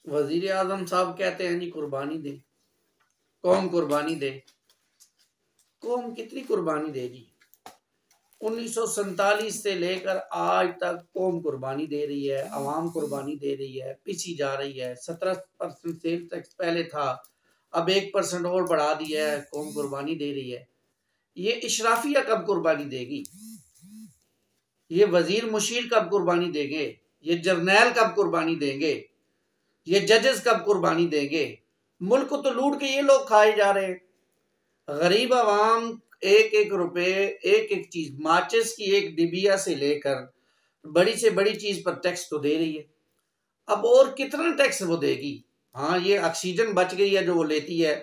वजीर आजम साहब कहते हैं जी कुर्बानी दे, कौम कुर्बानी दे। कौम कितनी कुर्बानी देगी? 1947 से लेकर आज तक कौम कुर्बानी दे रही है, अवाम कुर्बानी दे रही है, पीछी जा रही है। 17% सेल टैक्स पहले था, अब 1% और बढ़ा दिया है, कौम कुर्बानी दे रही है। ये इशराफिया कब कुर्बानी देगी? ये वजीर मुशीर कब कुर्बानी देंगे? ये जर्नैल कब कुर्बानी देंगे? ये जजेस कब कुर्बानी देंगे? मुल्क को तो लूट के ये लोग खाए जा रहे हैं। गरीब आवाम एक एक रुपए, एक एक चीज, माचिस की एक डिबिया से लेकर बड़ी से बड़ी चीज पर टैक्स तो दे रही है। अब और कितना टैक्स वो देगी? हाँ, ये ऑक्सीजन बच गई है जो वो लेती है,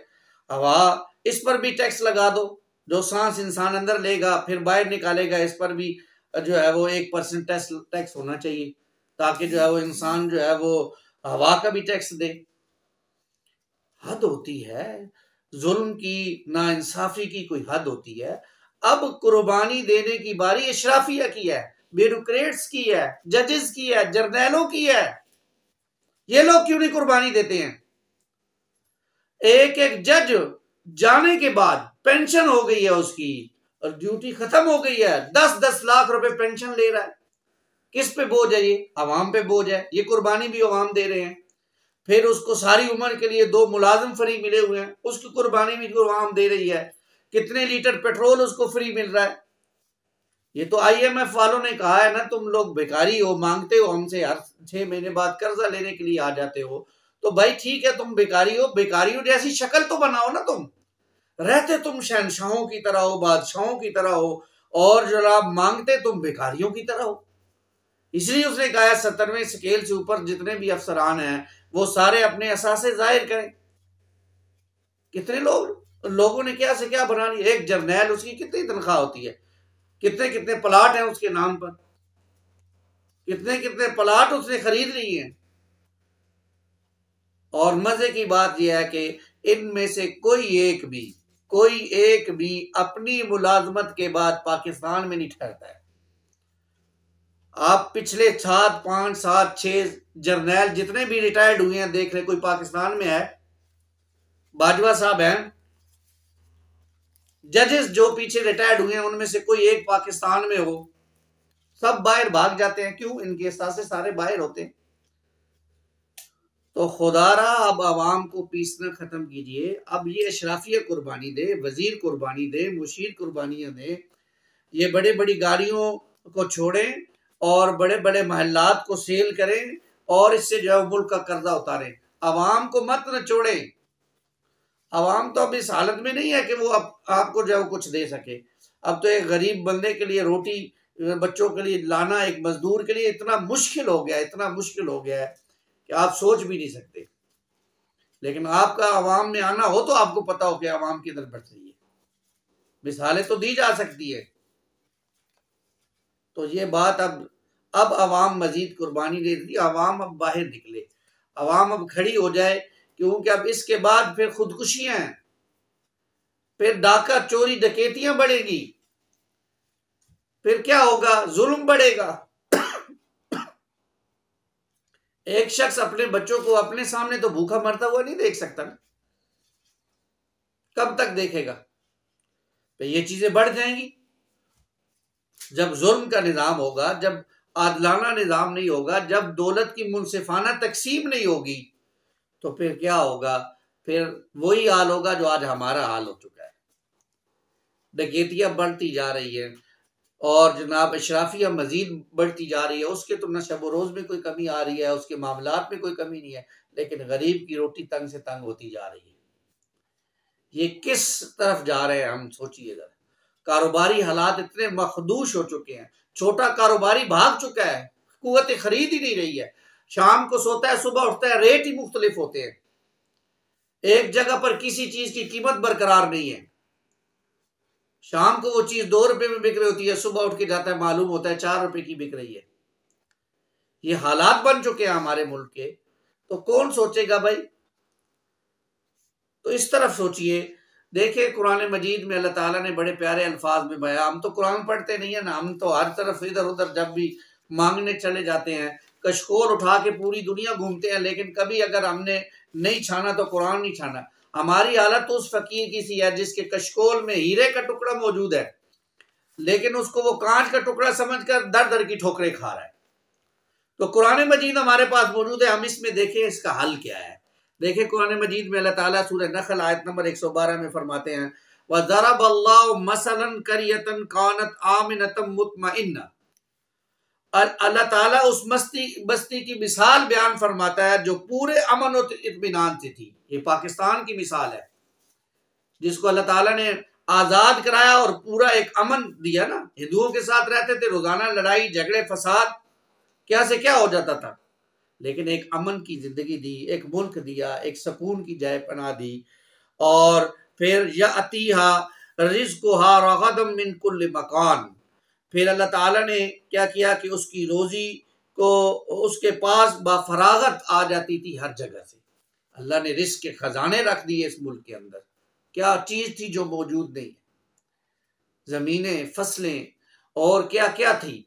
हवा, इस पर भी टैक्स लगा दो। जो सांस इंसान अंदर लेगा फिर बाहर निकालेगा, इस पर भी जो है वो 1% टैक्स होना चाहिए, ताकि जो है वो इंसान जो है वो हवा का भी टैक्स दे। हद होती है जुल्म की, नाइंसाफी की कोई हद होती है। अब कुर्बानी देने की बारी इशराफिया की है, ब्यूरोक्रेट्स की है, जजेस की है, जर्नैलों की है। ये लोग क्यों नहीं कुर्बानी देते हैं? एक एक जज जाने के बाद पेंशन हो गई है उसकी और ड्यूटी खत्म हो गई है, 10-10 लाख रुपए पेंशन ले रहा है। किस पे बोझ है? ये अवाम पे बोझ है। ये कुर्बानी भी अवाम दे रहे हैं। फिर उसको सारी उम्र के लिए 2 मुलाजिम फ्री मिले हुए हैं, उसकी कुर्बानी भी अवाम दे रही है। कितने लीटर पेट्रोल उसको फ्री मिल रहा है। ये तो IMF वालों ने कहा है ना, तुम लोग बेकारी हो, मांगते हो हमसे, हर 6 महीने बाद कर्जा लेने के लिए आ जाते हो। तो भाई ठीक है, तुम बेकारी हो, बेकारियों जैसी शक्ल तो बनाओ ना। तुम रहते तुम शहनशाहों की तरह हो, बादशाहों की तरह हो, और जनाब मांगते तुम बेकारियों की तरह हो। इसलिए उसने कहा 70वें स्केल से ऊपर जितने भी अफसरान हैं वो सारे अपने असासे जाहिर करें। कितने लोगों ने क्या से क्या बना लिया। एक जर्नैल, उसकी कितनी तनख्वाह होती है? कितने कितने प्लाट हैं उसके नाम पर, कितने कितने प्लाट उसने खरीद लिए हैं। और मजे की बात यह है कि इनमें से कोई एक भी अपनी मुलाजमत के बाद पाकिस्तान में नहीं ठहरता है। आप पिछले 7, 5, 7, 6 जर्नैल जितने भी रिटायर्ड हुए हैं देख रहे, कोई पाकिस्तान में है? बाजवा साहब हैं। जजेस जो पीछे रिटायर्ड हुए हैं उनमें से कोई एक पाकिस्तान में हो? सब बाहर भाग जाते हैं। क्यों? इनके से सारे बाहर होते हैं। तो खुदारा अब आवाम को पीसना खत्म कीजिए। अब ये अशराफिया कुर्बानी दे, वजीर कुर्बानी दे, मुशीर कुर्बानियां दे। ये बड़े बड़ी गाड़ियों को छोड़ें और बड़े बड़े महल्लात को सेल करें और इससे जो है मुल्क का कर्जा उतारें। आवाम को मत न छोड़ें। आवाम तो अब इस हालत में नहीं है कि वो आपको जो है कुछ दे सके। अब तो एक गरीब बंदे के लिए रोटी बच्चों के लिए लाना, एक मजदूर के लिए इतना मुश्किल हो गया, इतना मुश्किल हो गया है कि आप सोच भी नहीं सकते। लेकिन आपका आवाम में आना हो तो आपको पता हो कि आवाम किधर बढ़ रही है, मिसालें तो दी जा सकती है। तो ये बात अब आवाम मजीद कुर्बानी दे दी। आवाम अब बाहर निकले, आवाम अब खड़ी हो जाए, क्योंकि अब इसके बाद फिर खुदकुशियां हैं, फिर डाका चोरी डकैतियां बढ़ेगी, फिर क्या होगा? जुल्म बढ़ेगा। एक शख्स अपने बच्चों को अपने सामने तो भूखा मरता हुआ नहीं देख सकता ना, कब तक देखेगा? तो ये चीजें बढ़ जाएंगी। जब जुल्म का निजाम होगा, जब आदलाना निजाम नहीं होगा, जब दौलत की मुनसिफाना तकसीम नहीं होगी, तो फिर क्या होगा? फिर वही हाल होगा जो आज हमारा हाल हो चुका है। डकैतियां बढ़ती जा रही है और जनाब अशराफिया मजीद बढ़ती जा रही है। उसके तो नशब रोज में कोई कमी आ रही है, उसके मामलात में कोई कमी नहीं है, लेकिन गरीब की रोटी तंग से तंग होती जा रही है। ये किस तरफ जा रहे हैं हम सोचिए जरा। कारोबारी हालात इतने मखदूश हो चुके हैं, छोटा कारोबारी भाग चुका है, कुव्वत खरीद ही नहीं रही है। शाम को सोता है, सुबह उठता है, रेट ही मुख्तलिफ होते हैं। एक जगह पर किसी चीज की कीमत बरकरार नहीं है। शाम को वो चीज 2 रुपए में बिक रही होती है, सुबह उठ के जाता है, मालूम होता है 4 रुपए की बिक रही है। ये हालात बन चुके हैं हमारे मुल्क के, तो कौन सोचेगा भाई? तो इस तरफ सोचिए। देखिए कुरान मजीद में अल्लाह ताला ने बड़े प्यारे अल्फाज में बयान, हम तो कुरान पढ़ते नहीं है ना, हम तो हर तरफ इधर उधर जब भी मांगने चले जाते हैं, कशकोल उठा के पूरी दुनिया घूमते हैं, लेकिन कभी अगर हमने नहीं छाना तो कुरान नहीं छाना। हमारी हालत तो उस फकीर की सी है जिसके कशकोल में हीरे का टुकड़ा मौजूद है, लेकिन उसको वो कांच का टुकड़ा समझकर दर दर की ठोकरें खा रहा है। तो कुरान मजीद हमारे पास मौजूद है, हम इसमें देखें इसका हल क्या है। देखें कुरान मजीद में अल्लाह ताला सूरह नखल आयत नंबर 112 में फरमाते हैं, वज़रबल्लाहु मसलन क़रियतन कानत आमिनतम मुतमइन्ना। अल्लाह ताला उस बस्ती की मिसाल बयान फरमाता है जो पूरे अमन और इत्मीनान से थी। ये पाकिस्तान की मिसाल है जिसको अल्लाह ताला ने आजाद कराया और पूरा एक अमन दिया ना। हिंदुओं के साथ रहते थे, रोजाना लड़ाई झगड़े फसाद क्या से क्या हो जाता था, लेकिन एक अमन की जिंदगी दी, एक मुल्क दिया, एक सुकून की जाय पनाह दी। और फिर यअतीहा रिज़्क़ुहा रग़दम मिन कुल्लि मकान, फिर अल्लाह ताला ने क्या किया कि उसकी रोजी को उसके पास बाफरागत आ जाती थी हर जगह से। अल्लाह ने रिस्क के खजाने रख दिए इस मुल्क के अंदर। क्या चीज थी जो मौजूद नहीं है? जमीनें, फसलें और क्या क्या थी।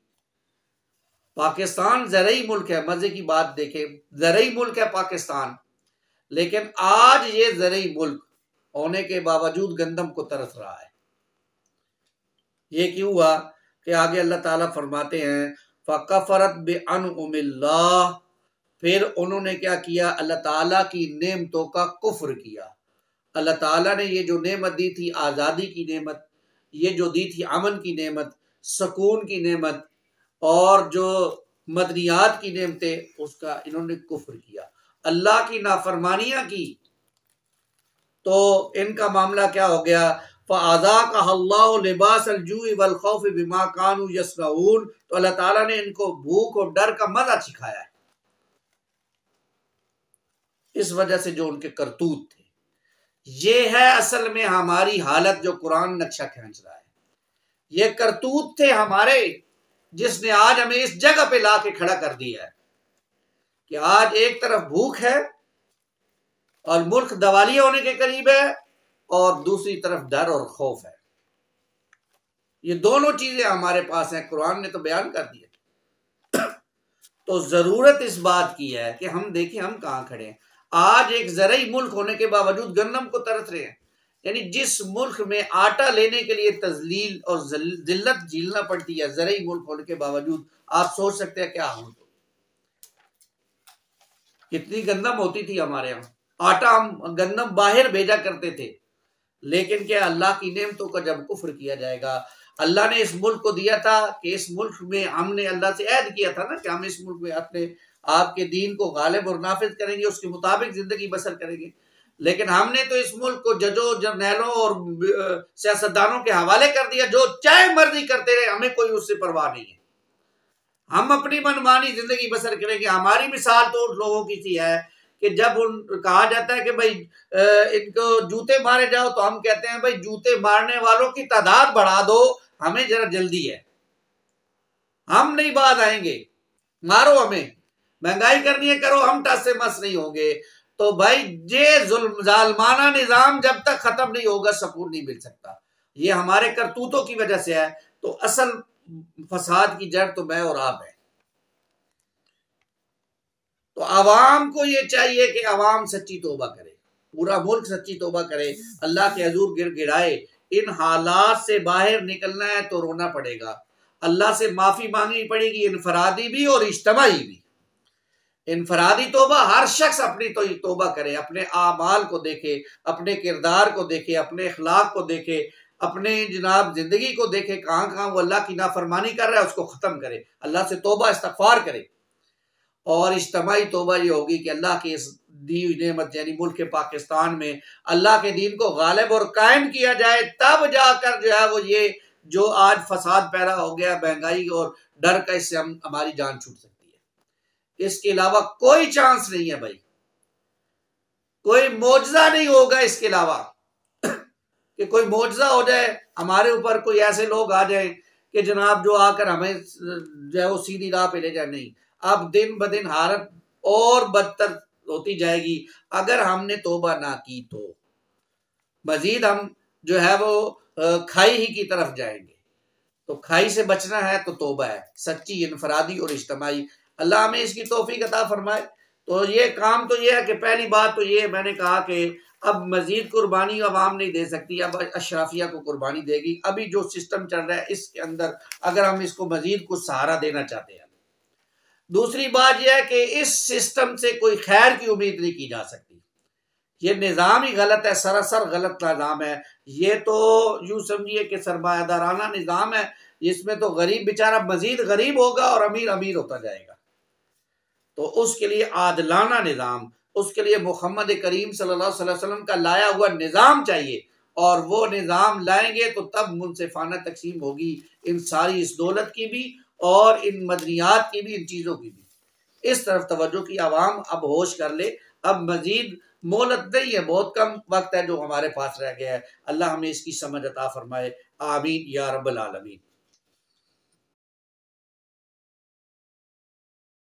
पाकिस्तान ज़रई मुल्क है, मजे की बात देखें, ज़रई मुल्क है पाकिस्तान, लेकिन आज ये ज़रई मुल्क होने के बावजूद गंदम को तरस रहा है। ये क्यों हुआ कि आगे अल्लाह ताला फरमाते हैं फ़कफ़रत बिअनउमिल्लाह, फिर उन्होंने क्या किया, अल्लाह ताला की नेमतों का कुफ्र किया। अल्लाह ताला ने ये जो नेमत दी थी, आज़ादी की नेमत, ये जो दी थी अमन की नेमत, सुकून की नेमत और जो मदनियात की नेमतें, उसका इन्होंने कुफ्र किया, अल्लाह की नाफरमानियां की। तो इनका मामला क्या हो गया, फ़अज़ाक़हल्लाहु लिबासल जूइ वल खौफ़ि बिमा कानू यसनऊन, तो अल्लाह ताला ने इनको भूख और डर का मजा सिखाया है इस वजह से जो उनके करतूत थे। ये है असल में हमारी हालत जो कुरान नक्शा खींच रहा है। ये करतूत थे हमारे जिसने आज हमें इस जगह पे ला के खड़ा कर दिया है कि आज एक तरफ भूख है और मुल्क दवालिया होने के करीब है, और दूसरी तरफ डर और खौफ है। ये दोनों चीजें हमारे पास हैं, कुरान ने तो बयान कर दिया। तो जरूरत इस बात की है कि हम देखें हम कहां खड़े हैं। आज एक ज़रई मुल्क होने के बावजूद गंदम को तरस रहे हैं। यानी जिस मुल्क में आटा लेने के लिए तजलील और जिल्लत झीलना पड़ती है, ज़रई मुल्क होने के बावजूद, आप सोच सकते हैं क्या हो, कितनी गंदम होती थी हमारे यहाँ। आटा हम गंदम बाहर भेजा करते थे, लेकिन क्या अल्लाह की नेमतों का जब कुफ्र किया जाएगा। अल्लाह ने इस मुल्क को दिया था कि इस मुल्क में हमने अल्लाह से ऐद किया था ना कि हम इस मुल्क में अपने आपके दीन को गालिब और नाफिज करेंगे, उसके मुताबिक जिंदगी बसर करेंगे। लेकिन हमने तो इस मुल्क को जजों, जर्नैलों और सियासतदानों के हवाले कर दिया, जो चाहे मर्जी करते रहे, हमें कोई उससे परवाह नहीं है। हम अपनी मनमानी जिंदगी बसर करेंगे। हमारी मिसाल तो उन लोगों की सी है कि जब उन कहा जाता है कि भाई इनको जूते मारे जाओ, तो हम कहते हैं भाई जूते मारने वालों की तादाद बढ़ा दो, हमें जरा जल्दी है, हम नहीं बाज आएंगे, मारो हमें, महंगाई करनी है करो, हम टस से मस नहीं होंगे। तो भाई ये जालमाना निजाम जब तक खत्म नहीं होगा, सुकून नहीं मिल सकता। ये हमारे करतूतों की वजह से है। तो असल फसाद की जड़ तो मैं और आप है। तो आवाम को ये चाहिए कि आवाम सच्ची तौबा करे, पूरा मुल्क सच्ची तौबा करे, अल्लाह के हजूर गिड़गिड़ाए। इन हालात से बाहर निकलना है तो रोना पड़ेगा, अल्लाह से माफी मांगनी पड़ेगी, इनफरादी भी और इज्तमाई भी। इनफरादी तौबा हर शख्स अपनी तो तौबा करे, अपने आमाल को देखे, अपने किरदार को देखे, अपने अखलाक को देखे, अपने जनाब जिंदगी को देखे, कहाँ कहाँ वो अल्लाह की नाफरमानी कर रहा है, उसको खत्म करे, अल्लाह से तौबा इस्तगफार करे। और इज्तमाई तौबा ये होगी कि अल्लाह की इस दी हुई नेमत यानी मुल्क के पाकिस्तान में अल्लाह के दीन को गालिब और कायम किया जाए, तब जाकर जो है वो ये जो आज फसाद पैदा हो गया, महंगाई और डर का, इससे हमारी जान छूट सकती है। इसके अलावा कोई चांस नहीं है भाई, कोई मौजज़ा नहीं होगा इसके अलावा कि कोई मौजज़ा हो जाए हमारे ऊपर, कोई ऐसे लोग आ जाए कि जनाब जो आकर हमें जो है वो सीधी राह पे ले जाए। नहीं, अब दिन ब दिन हालत और बदतर होती जाएगी। अगर हमने तौबा ना की तो मजीद हम जो है वो खाई ही की तरफ जाएंगे। तो खाई से बचना है तो तौबा है, सच्ची, इनफरादी और इज्तमाई। अल्लाह हमें इसकी तौफीक अता फरमाए। तो ये काम तो ये है कि पहली बात तो ये मैंने कहा कि अब मजीद कुर्बानी अवाम नहीं दे सकती, अब अशराफिया को कुर्बानी देगी। अभी जो सिस्टम चल रहा है इसके अंदर अगर हम इसको मजीद कुछ सहारा देना चाहते हैं। दूसरी बात यह है कि इस सिस्टम से कोई खैर की उम्मीद नहीं की जा सकती। ये निज़ाम ही गलत है, सरासर गलत निज़ाम है। ये तो यूं समझिए कि सरमायादाराना निज़ाम है, जिसमें तो गरीब बेचारा मजीद गरीब होगा और अमीर अमीर होता जाएगा। तो उसके लिए आदलाना निज़ाम, उसके लिए मोहम्मद करीम सल्लल्लाहु अलैहि वसल्लम का लाया हुआ निज़ाम चाहिए, और वो निज़ाम लाएंगे तो तब मुनसिफाना तकसीम होगी इन सारी इस दौलत की भी और इन मदनियात की भी, इन चीज़ों की भी। इस तरफ तवज्जो की आवाम अब होश कर ले। अब मजीद मोहलत नहीं है, बहुत कम वक्त है जो हमारे पास रह गया है। अल्लाह हमें इसकी समझ अता फरमाए। आमीन या रब्बल आलमीन।